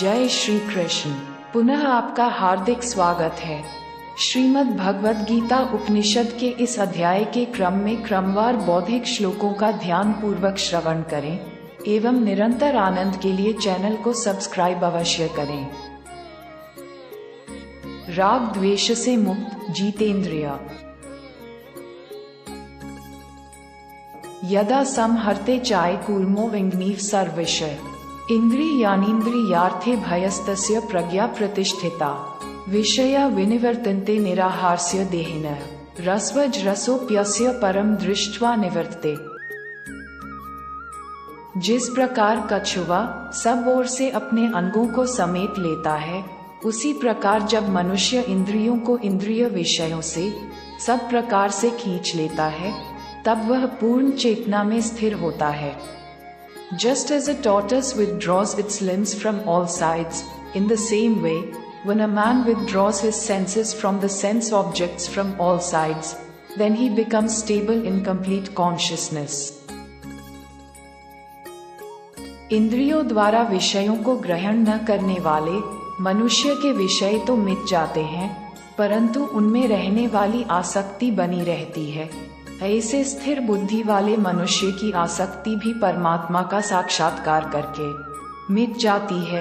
जय श्री कृष्ण। पुनः आपका हार्दिक स्वागत है। श्रीमद् भगवद गीता उपनिषद के इस अध्याय के क्रम में क्रमवार बौद्धिक श्लोकों का ध्यान पूर्वक श्रवण करें एवं निरंतर आनंद के लिए चैनल को सब्सक्राइब अवश्य करें। राग द्वेष से मुक्त जितेंद्रिय। यदा संहरते चाय कूर्मो विंगनीव सर्वविषय इंद्रियानीन्द्रियार्थे भयस्तस्य प्रज्ञा प्रतिष्ठिता विषया विनिवर्तन्ते निराहारस्य देहिनः रसवज रसोप्यस्य परम दृष्ट्वा निवर्तते। जिस प्रकार कछुआ सब ओर से अपने अंगों को समेट लेता है, उसी प्रकार जब मनुष्य इंद्रियों को इंद्रिय विषयों से सब प्रकार से खींच लेता है, तब वह पूर्ण चेतना में स्थिर होता है। Just as a tortoise withdraws its limbs from all sides, in the same way, when a man withdraws his senses from the sense objects from all sides, then he becomes stable in complete consciousness. इंद्रियों द्वारा विषयों को ग्रहण न करने वाले मनुष्य के विषय तो मिट जाते हैं, परंतु उनमें रहने वाली आसक्ति बनी रहती है। ऐसे स्थिर बुद्धि वाले मनुष्य की आसक्ति भी परमात्मा का साक्षात्कार करके मिट जाती है।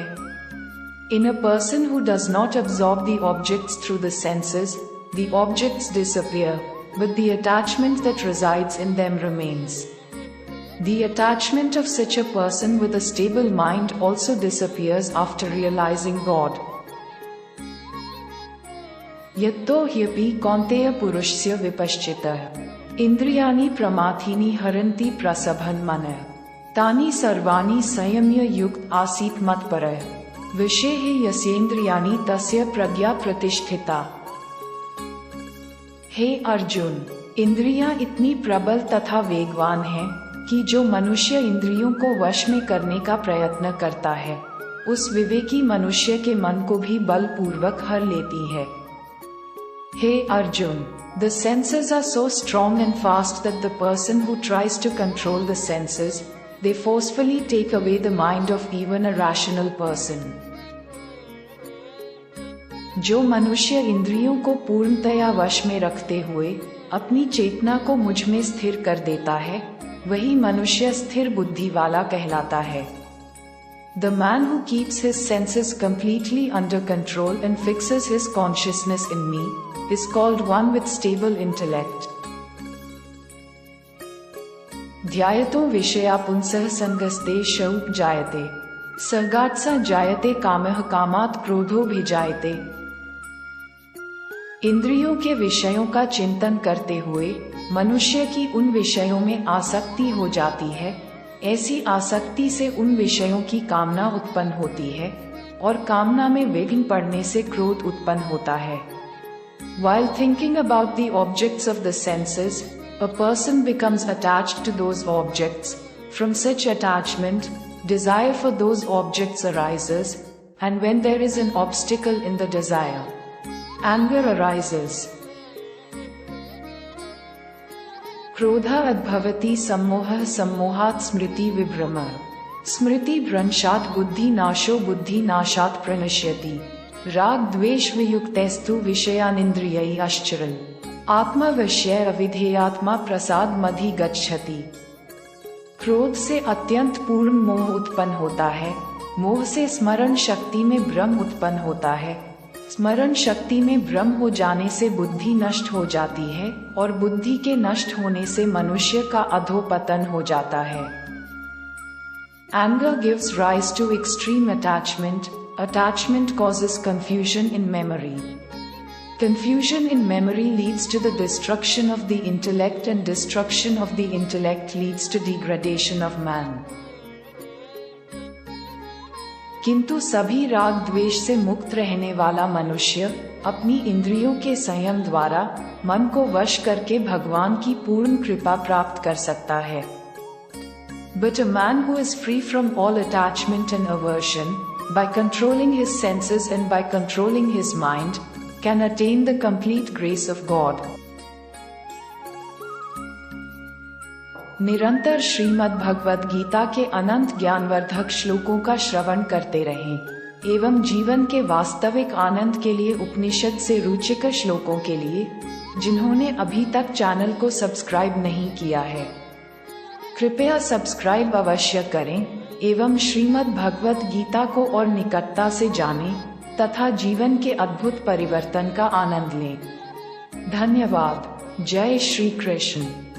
In a person who does not absorb the objects through the senses, the objects disappear, but the attachment that resides in them remains. The attachment of such a person with a stable mind also disappears after realizing God. यत्तो ह्यपि कौन्तेय पुरुषस्य विपश्चितः इंद्रियाणि प्रमाथीनि हरन्ति प्रसभन मनः तानि सर्वाणि संयम्य युक्त आसीत् मत्परः विषये यस्येन्द्रियाणि तस्य प्रज्ञा प्रतिष्ठिता। हे अर्जुन, इंद्रियां इतनी प्रबल तथा वेगवान हैं कि जो मनुष्य इंद्रियों को वश में करने का प्रयत्न करता है, उस विवेकी मनुष्य के मन को भी बलपूर्वक हर लेती है। हे Arjun, the senses are so strong and fast that the person who tries to control the senses, they forcefully take away the mind of even a rational person. जो मनुष्य इंद्रियों को पूर्णतया वश में रखते हुए अपनी चेतना को मुझ में स्थिर कर देता है, वही मनुष्य स्थिर बुद्धि वाला कहलाता है। The man who keeps his senses completely under control and fixes his consciousness in me is called one with stable intellect. ध्यायतो विषया पुंसः संगस्ते शौक जायते सर्गात्सा जायते कामः कामात् क्रोधो भिजायते। इंद्रियों के विषयों का चिंतन करते हुए मनुष्य की उन विषयों में आसक्ति हो जाती है। ऐसी आसक्ति से उन विषयों की कामना उत्पन्न होती है और कामना में विघ्न पड़ने से क्रोध उत्पन्न होता है। While thinking about the objects of the senses, a person becomes attached to those objects. From such attachment, desire for those objects arises, and when there is an obstacle in the desire, anger arises. क्रोधाद् भवति सम्मोहः सम्मोहात् स्मृति विभ्रमः स्मृति भ्रंशात् बुद्धि नाशो बुद्धि नाशात् प्रणश्यति राग द्वेष वियुक्तैस्तु विषयानिन्द्रियैः आश्चरन् आत्मा विषय अविधेयात्मा प्रसाद मधि गच्छति। क्रोध से अत्यंत पूर्ण मोह उत्पन्न होता है। मोह से स्मरण शक्ति में भ्रम उत्पन्न होता है। स्मरण शक्ति में भ्रम हो जाने से बुद्धि नष्ट हो जाती है और बुद्धि के नष्ट होने से मनुष्य का अधोपतन हो जाता है। Anger gives rise to extreme attachment. Attachment causes confusion in memory. Confusion in memory leads to the destruction of the intellect, and destruction of the intellect leads to degradation of man. किंतु सभी राग द्वेष से मुक्त रहने वाला मनुष्य अपनी इंद्रियों के संयम द्वारा मन को वश करके भगवान की पूर्ण कृपा प्राप्त कर सकता है। But a man who is free from all attachment and aversion, by controlling his senses and by controlling his mind, can attain the complete grace of God. निरंतर श्रीमद् भगवद गीता के अनंत ज्ञानवर्धक श्लोकों का श्रवण करते रहें। एवं जीवन के वास्तविक आनंद के लिए उपनिषद से रुचिक श्लोकों के लिए जिन्होंने अभी तक चैनल को सब्सक्राइब नहीं किया है, कृपया सब्सक्राइब अवश्य करें एवं श्रीमद् भगवत गीता को और निकटता से जानें तथा जीवन के अद्भुत परिवर्तन का आनंद लें। धन्यवाद। जय श्री कृष्ण।